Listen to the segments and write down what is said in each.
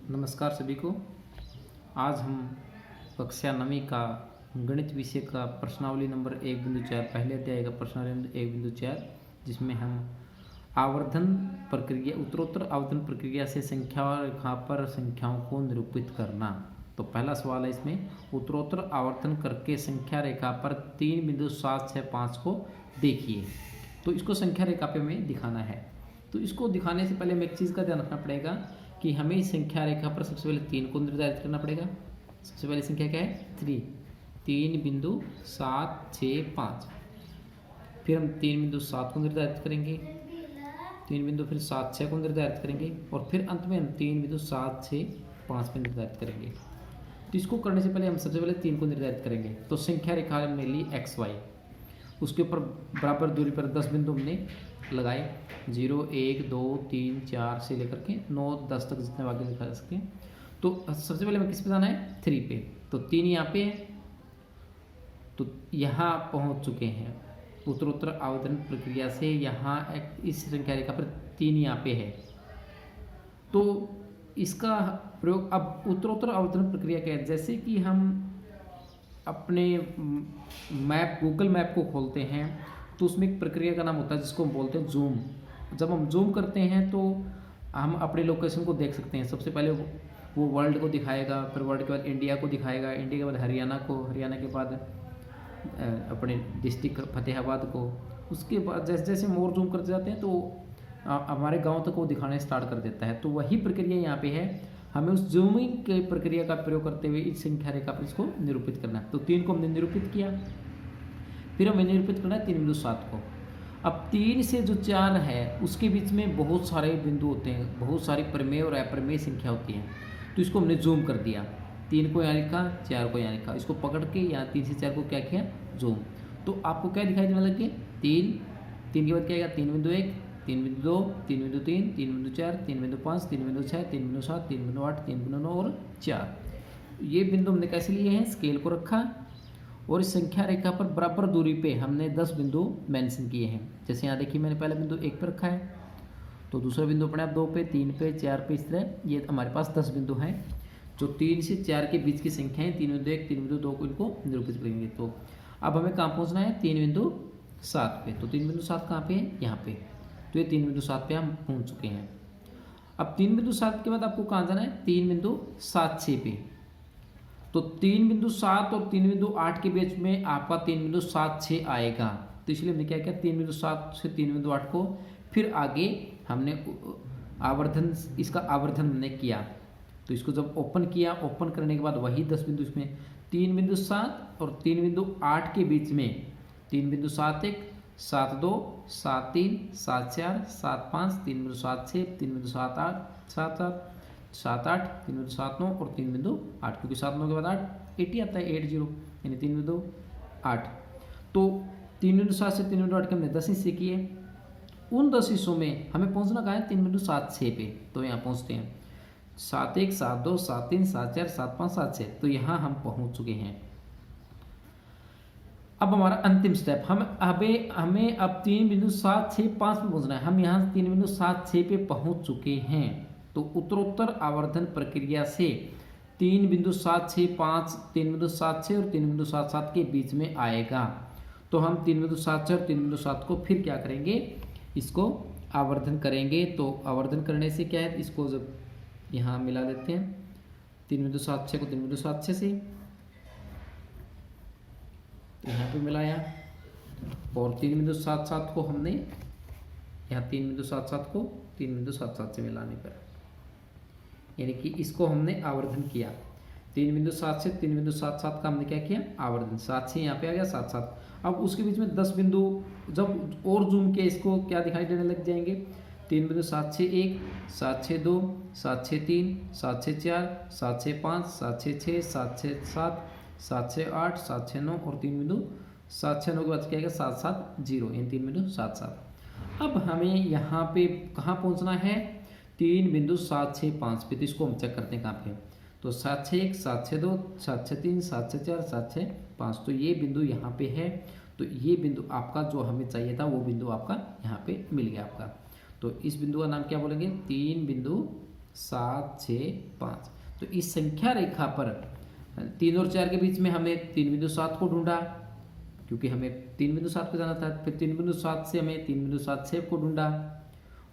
नमस्कार सभी को। आज हम कक्षा 9वीं का गणित विषय का प्रश्नावली नंबर 1.4 पहले अध्याय का प्रश्नावली नंबर 1.4 जिसमें हम आवर्धन प्रक्रिया उत्तरोत्तर आवर्धन प्रक्रिया से संख्या और रेखा पर संख्याओं को निरूपित करना। तो पहला सवाल है इसमें, उत्तरोत्तर आवर्धन करके संख्या रेखा पर 3.765 को देखिए। तो इसको संख्या रेखा पे हमें दिखाना है। तो इसको दिखाने से पहले हमें एक चीज़ का ध्यान रखना पड़ेगा कि हमें इस संख्या रेखा पर सबसे पहले 3 को निर्धारित करना पड़ेगा। सबसे पहले संख्या क्या है? 3.765। फिर हम 3.7 को निर्धारित करेंगे, 3 फिर 7.6 को निर्धारित करेंगे और फिर अंत में हम 3.765 पे निर्धारित करेंगे। तो इसको करने से पहले हम सबसे पहले 3 को निर्धारित करेंगे। तो संख्या रेखा हमने ली XY, उसके ऊपर बराबर दूरी पर 10 बिंदु हमने लगाए, 0 1 2 3 4 से लेकर के 9 10 तक जितने आगे लिखा जा सके। तो सबसे पहले हमें किस पे जाना है? 3 पे। तो 3 यहाँ पे है, तो यहाँ पहुँच चुके हैं उत्तरोत्तर आवर्धन प्रक्रिया से। यहाँ इस संख्या रेखा पर 3 यहाँ पे है। तो इसका प्रयोग अब उत्तरोत्तर आवर्धन प्रक्रिया क्या है? जैसे कि हम अपने मैप गूगल मैप को खोलते हैं तो उसमें एक प्रक्रिया का नाम होता है जिसको हम बोलते हैं जूम। जब हम जूम करते हैं तो हम अपने लोकेशन को देख सकते हैं। सबसे पहले वो वर्ल्ड को दिखाएगा, फिर वर्ल्ड के बाद इंडिया को दिखाएगा, इंडिया के बाद हरियाणा को, हरियाणा के बाद अपने डिस्ट्रिक्ट फतेहाबाद को। उसके बाद जैसे जैसे हम और जूम करते जाते हैं तो हमारे गांव तक वो दिखाने स्टार्ट कर देता है। तो वही प्रक्रिया यहाँ पे है। हमें उस जूमिंग के प्रक्रिया का प्रयोग करते हुए इस संख्या रेखा पर इसको निरूपित करना है। तो 3 को हमने निरूपित किया, फिर हमें निरूपित करना है 3.7 को। अब 3 से जो 4 है उसके बीच में बहुत सारे बिंदु होते हैं, बहुत सारी प्रमेय और अप्रमेय संख्या होती है। तो इसको हमने जूम कर दिया, 3 को यहाँ लिखा, 4 को यहाँ लिखा। इसको पकड़ के यहाँ 3 से 4 को क्या किया? जूम। तो आपको क्या दिखाई देने लगे? 3 के बाद क्या आएगा? 3.1 3.2 3.3 3.4 3.5 3.6 3.7 3.8 3.9 और 4। ये बिंदु हमने कैसे लिए हैं? स्केल को रखा और इस संख्या रेखा पर बराबर दूरी पे हमने 10 बिंदु मेंशन किए हैं। जैसे यहाँ देखिए, मैंने पहला बिंदु 1 पर रखा है, तो दूसरा बिंदु अपने आप 2 पे, 3 पे, 4 पे, इस तरह ये हमारे पास 10 बिंदु हैं जो 3 से 4 के बीच की संख्याएं 3.1 3.2 को इनको निरूपित करेंगे। तो अब हमें कहाँ पहुँचना है? 3.7 पे। तो 3.7 कहाँ पे है? यहाँ पे। तो ये 3.7 पे हम पहुँच चुके हैं। अब 3.7 के बाद आपको कहाँ जाना है? 3.76 पे। तो 3.7 और 3.8 के बीच में आपका 3.76 आएगा। तो इसलिए हमने क्या किया? 3.7 से 3.8 को फिर आगे हमने आवर्धन, इसका आवर्धन हमने किया। तो इसको जब ओपन किया, ओपन करने के बाद वही 10 बिंदु इसमें 3.7 और 3.8 के बीच में 3.71 72 73 74 75 3.76 3.78 78 7 8 3.79 और 3.8, क्योंकि 7 9 के बाद 8 80 आता है, 80 यानी 3.8। तो 3.7 से 3.8 के हमने 10 हिस्से किए। उन 10 हिस्सों में हमें पहुंचना कहाँ है? 3.76 पे। तो यहाँ पहुंचते हैं 7 1 7 2 7 3 7 4 7 5 7 6। तो यहाँ हम पहुंच चुके हैं। अब हमारा अंतिम स्टेप, हमें अब 3.765 पे पहुंचना है। हम यहाँ 3.76 पे पहुंच चुके हैं। तो उत्तरोत्तर आवर्धन प्रक्रिया से 3.765 3.76 और 3.77 के बीच में आएगा। तो हम 3.76 और 3.7 को फिर क्या करेंगे? इसको आवर्धन करेंगे। तो आवर्धन करने से क्या है? इसको जब यहाँ मिला देते हैं 3.76 को 3.76 से, तो यहाँ पे मिलाया, और 3.77 को हमने यहाँ 3.77 को 3.77 से मिलाने पर, यानी कि इसको हमने आवर्धन किया। 3.7 से 3.77 का हमने क्या किया? आवर्धन। 7 से यहाँ पे आ गया, 7 7। अब उसके बीच में 10 बिंदु जब और जूम के इसको क्या दिखाई देने लग जाएंगे? 3.761 762 763 764 765 766 767 768 769 और 3.769 के बाद क्या आएगा? 770 यानी 3.77। अब हमें यहाँ पे कहाँ पहुँचना है? 3.765 पे। तो इसको हम चेक करते हैं कहाँ पे। तो 761 762 763 764 765। तो ये बिंदु यहाँ पे है। तो ये बिंदु आपका जो हमें चाहिए था वो बिंदु आपका यहाँ पे मिल गया आपका। तो इस बिंदु का नाम क्या बोलेंगे? 3.765 7 6 5। तो इस संख्या रेखा पर 3 और 4 के बीच में हमने 3 बिंदु 7 को ढूंढा, क्योंकि हमें 3 बिंदु 7 को जाना था। फिर 3 बिंदु 7 से हमें 3 बिंदु 7 6 को ढूंढा,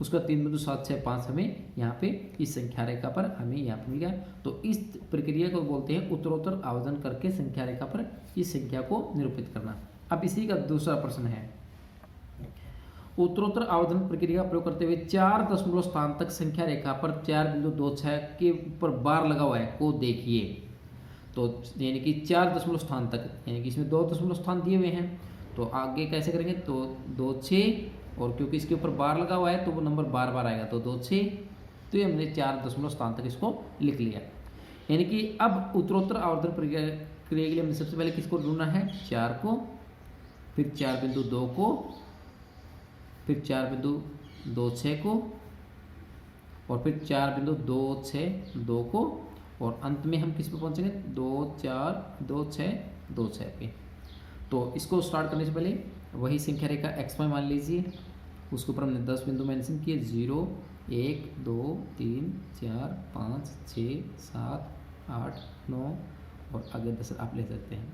उसका 3 बिंदु 7 6 5 हमें यहाँ पे इस संख्या रेखा पर हमें यहाँ पे मिल गया। तो इस प्रक्रिया को बोलते हैं उत्तरोत्तर आवर्धन करके संख्या रेखा पर इस संख्या को निरूपित करना। अब इसी का दूसरा प्रश्न है, उत्तरोत्तर आवर्धन प्रक्रिया का प्रयोग करते हुए 4 दशमलव स्थान तक संख्या रेखा पर 4.26 के ऊपर बार लगा हुआ है को देखिए। तो यानी कि 4 दशमलव स्थान तक, यानी कि इसमें 2 दशमलव स्थान दिए हुए हैं, तो आगे कैसे करेंगे, तो 2 6, और क्योंकि इसके ऊपर बार लगा हुआ है तो वो नंबर बार बार आएगा, तो 2 6। तो ये हमने 4 दशमलव स्थान तक इसको लिख लिया। यानी कि अब उत्तरोत्तर आवर्धन प्रक्रिया के लिए हमने सबसे पहले किसको ढूंढना है, 4 को, फिर 4.2 को, फिर 4.26 को, और फिर 4.262 को, और अंत में हम किस पे पहुंचेंगे, 2 4 2 6 2 6 पे। तो इसको स्टार्ट करने से पहले वही संख्या रेखा XY मान लीजिए, उसके ऊपर हमने 10 बिंदु मेंशन किए, 0 1 2 3 4 5 6 7 8 9 और आगे 10 आप ले सकते हैं।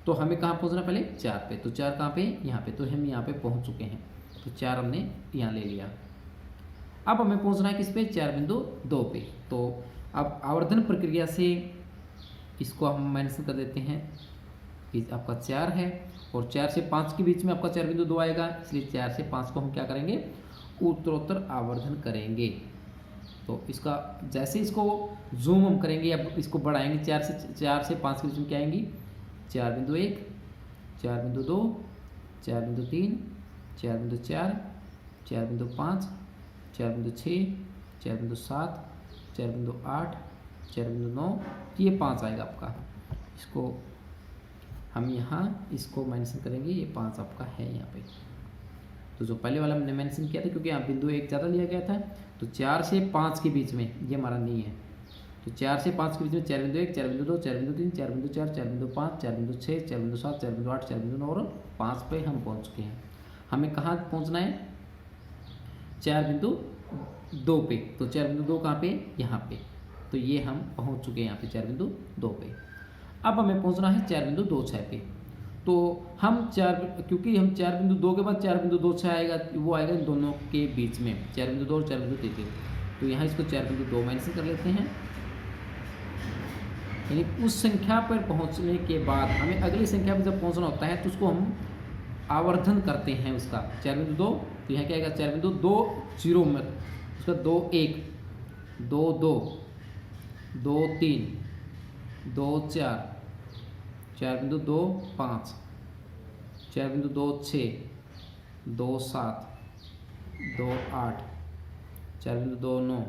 तो हमें कहाँ पहुँचना, पहले 4 पे। तो 4 कहाँ पे, यहाँ पे। तो हम यहाँ पे पहुँच चुके हैं, तो 4 हमने यहाँ ले लिया। अब हमें पहुँचना है किस पे, 4.2 पे। तो अब आवर्धन प्रक्रिया से इसको हम मेंशन कर देते हैं कि आपका 4 है, और 4 से 5 के बीच में आपका 4.2 आएगा, इसलिए 4 से 5 को हम क्या करेंगे, उत्तरोत्तर आवर्धन करेंगे। तो इसका जैसे इसको जूम हम करेंगे, अब इसको बढ़ाएंगे, 4 से 5 के बीच में क्या आएंगी, 4.1 4.2 4.3 4.4 4.5 4.6 4.7 4.8 4.9, ये 5 आएगा आपका। इसको हम यहाँ इसको मेंशन करेंगे, ये 5 आपका है यहाँ पे। तो जो पहले वाला हमने मेंशन किया था, क्योंकि यहाँ बिंदु 1 ज़्यादा लिया गया था, तो 4 से 5 के बीच में ये हमारा नहीं है। तो 4 से 5 के बीच में 4.1 4.2 4.3 4.4 4.5 4.6 4.7 4.8 4.9 और 5 पे हम पहुँच चुके हैं। हमें कहाँ पहुँचना है, 4.2 पे। तो 4.2 कहाँ पे, यहाँ पे। तो ये हम पहुँच चुके हैं यहाँ पे 4.2 पे। अब हमें पहुँचना है 4.26 पे। तो हम क्योंकि हम 4.2 के बाद 4.26 आएगा, वो आएगा इन दोनों के बीच में, 4.2 और 4.33। तो यहाँ इसको 4.2 मेंशन कर लेते हैं। यानी उस संख्या पर पहुँचने के बाद हमें अगली संख्या पर जब पहुँचना होता है तो उसको हम आवर्धन करते हैं उसका 4.2। तो यहाँ क्या आएगा, 4.2 0 में उसका 2 1 2 2 2 3 2 4 4.2 5 4.2 6 2 7 2 8 4.2 9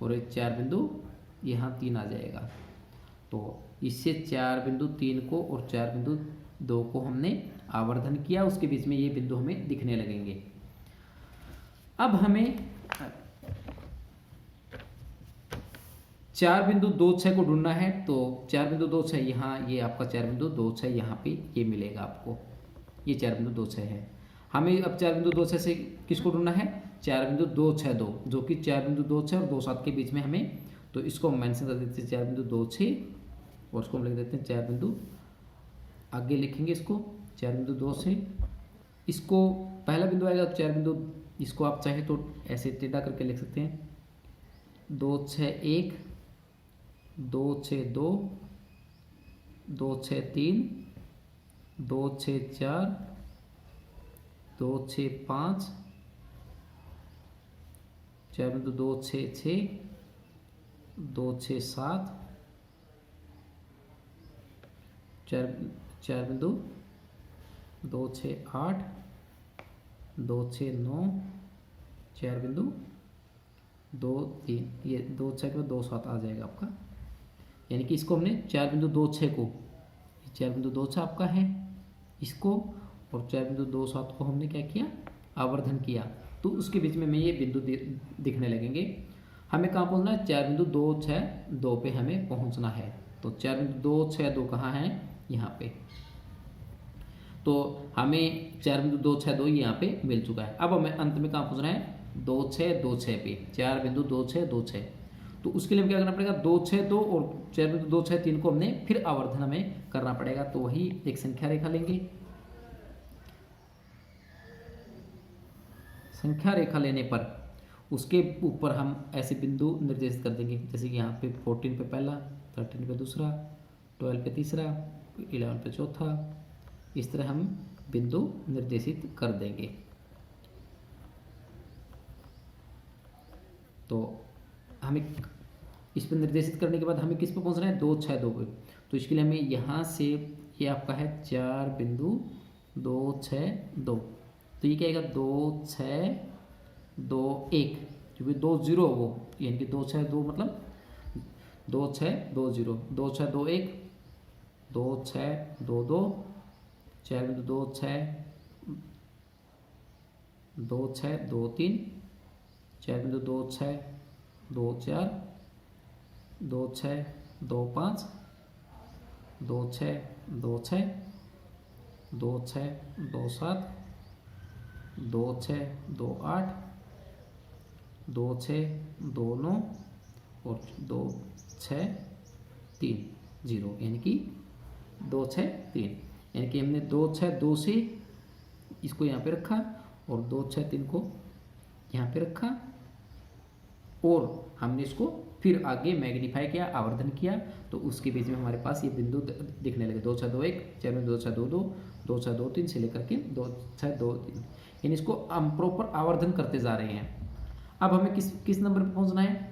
और एक 4 यहाँ 3 आ जाएगा। तो इससे 4.3 को और 4.2 को हमने आवर्धन किया, उसके बीच में ये बिंदु हमें दिखने लगेंगे। अब हमें 4.26 को ढूंढना है। तो 4.26 यहाँ, ये आपका 4.26 यहाँ पे ये मिलेगा आपको, ये 4.26 है। हमें अब 4.26 से किसको ढूंढना है, 4.262, जो कि 4.26 और 27 के बीच में हमें, तो इसको मेंशन कर देते हैं 4.26 और उसको हम लिख देते हैं 4 आगे लिखेंगे इसको 4.26। इसको पहला बिंदु आएगा 4, इसको आप चाहे तो ऐसे टेढ़ा करके लिख सकते हैं, 2 6 1 2 6 2 2 6 3 2 6 4 2 6 5 4.2 6 6 2 6 7 4.2 2 6 8 2 6 9 4.2 2 3, ये 2 6 के बाद 2 7 आ जाएगा आपका। यानी कि इसको हमने 4.26 को, 4.26 आपका है इसको, और 4.27 को हमने क्या किया, आवर्धन किया। तो उसके बीच में ये बिंदु दिखने लगेंगे। हमें कहाँ पहुँचना है, 4.262 पे हमें पहुँचना है। तो 4.262 कहाँ है, यहाँ पे। तो हमें 4.262 यहाँ पे मिल चुका है। अब हमें अंत में कहाँ पहुँचना है, 2626 पे, 4.2626। तो उसके लिए क्या करना पड़ेगा, 2 6 2 और 4 बिंदु 2 6 3 को हमने फिर आवर्धन हमें करना पड़ेगा। तो वही एक संख्या रेखा लेंगे। संख्या रेखा लेने पर उसके ऊपर हम ऐसे बिंदु निर्देशित कर देंगे, जैसे कि यहाँ पे 14 पे पहला, 13 पे दूसरा, 12 पे तीसरा, 11 पे चौथा, इस तरह हम बिंदु निर्देशित कर देंगे। तो हमें इस पर निर्देशित करने के बाद हमें किस पे पहुंचना है, 2 6 2 पे। तो इसके लिए हमें यहाँ से, ये आपका है 4 बिंदु 2 6 2, तो ये क्या आएगा 2 6 2 1, क्योंकि 2 0 वो, यानी कि 2 6 2 मतलब 2 6 2 0, 2 6 2 1, 2 6 2 2, 4 बिंदु 2 6 2 6 2 3, 4 बिंदु 2 6 2 4, 2 6 2 5, 2 6 2 6, 2 6 2 7, 2 6 2 8, 2 6 2 9 और 2 6 3 0, यानी कि 2 6 3, यानी कि हमने 2 6 2 से इसको यहाँ पे रखा और 2 6 3 को यहाँ पे रखा और हमने इसको फिर आगे मैग्नीफाई किया, आवर्धन किया, तो उसके बीच में हमारे पास ये बिंदु दिखने लगे, 2 6 2 1, 4 बिंदु 2 6 2 2, 2 6 2 3 से लेकर के 2 6 2 3, यानी इसको हम प्रॉपर आवर्धन करते जा रहे हैं। अब हमें किस नंबर पे पहुंचना है,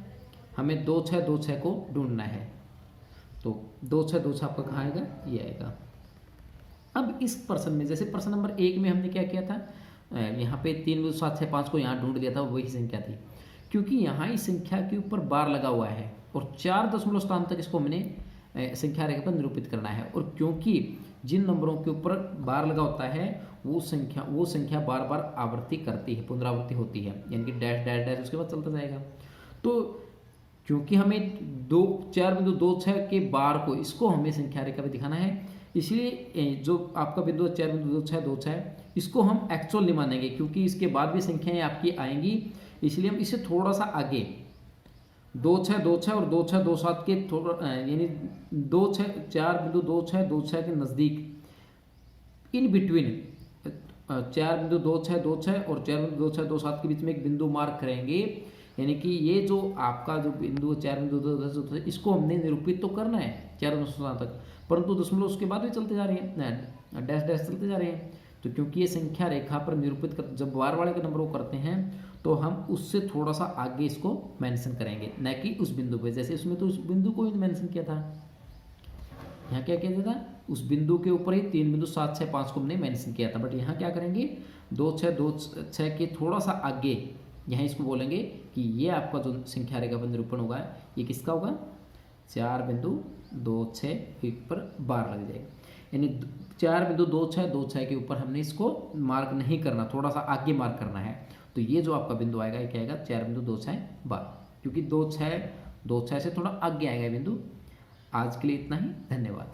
हमें 2 6 2 6 को ढूंढना है। तो 2 6 2 6 आपका कहाँ आएगा, ये आएगा। अब इस प्रश्न में, जैसे प्रश्न नंबर 1 में हमने क्या किया था, यहाँ पे 3 बिंदु 7 6 5 को यहाँ ढूंढ लिया था, वही संख्या थी, क्योंकि यहाँ इस संख्या के ऊपर बार लगा हुआ है और 4 दशमलव स्थान तक इसको हमने संख्या रेखा पर निरूपित करना है। और क्योंकि जिन नंबरों के ऊपर बार लगा होता है वो संख्या बार बार आवर्ती करती है, पुनरावृत्ति होती है, यानी कि डैश डैश डैश उसके बाद चलता जाएगा। तो क्योंकि हमें 4 बिंदु 2 6 के बार को, इसको हमें संख्या रेखा पर दिखाना है, इसलिए जो आपका बिंदु 4 बिंदु 2 6 2 6, इसको हम एक्चुअल नहीं मानेंगे, क्योंकि इसके बाद भी संख्याएं आपकी आएंगी, इसलिए हम इसे थोड़ा सा आगे 2 6 2 6 और 2 6 2 7 के थोड़ा, यानी 2 6 4 बिंदु 2 6 2 6 के नज़दीक, इन बिटवीन 4 बिंदु 2 6 2 6 और 4 बिंदु 2 6 2 7 के बीच में एक बिंदु मार्क करेंगे, यानी कि ये जो आपका जो बिंदु 4 बिंदु 2 6 इसको हमने निरूपित तो करना है 4 दशमलव तक, परंतु दशमलव उसके बाद भी चलते जा रहे हैं, डैश डैश चलते जा रहे हैं। तो क्योंकि ये संख्या रेखा पर निरूपित कर, जब बार वाले के नंबर को करते हैं तो हम उससे थोड़ा सा आगे इसको मेंशन करेंगे, न कि उस बिंदु पे। जैसे उसमें तो उस बिंदु को ही मेंशन किया था, यहाँ क्या किया था, उस बिंदु के ऊपर ही 3 बिंदु 7 6 5 को हमने मेंशन किया था, बट यहाँ क्या करेंगे 2 6 के थोड़ा सा आगे, यहाँ इसको बोलेंगे कि ये आपका जो संख्या रेखा पर निरूपण होगा ये किसका होगा, 4 बिंदु 2 6 पर बार लग जाएगा, यानी 4 बिंदु 2 6 2 6 के ऊपर हमने इसको मार्क नहीं करना, थोड़ा सा आगे मार्क करना है। तो ये जो आपका बिंदु आएगा ये क्या आएगा, 4 बिंदु 2 6 बार, क्योंकि 2 6 से थोड़ा आगे आएगा बिंदु। आज के लिए इतना ही, धन्यवाद।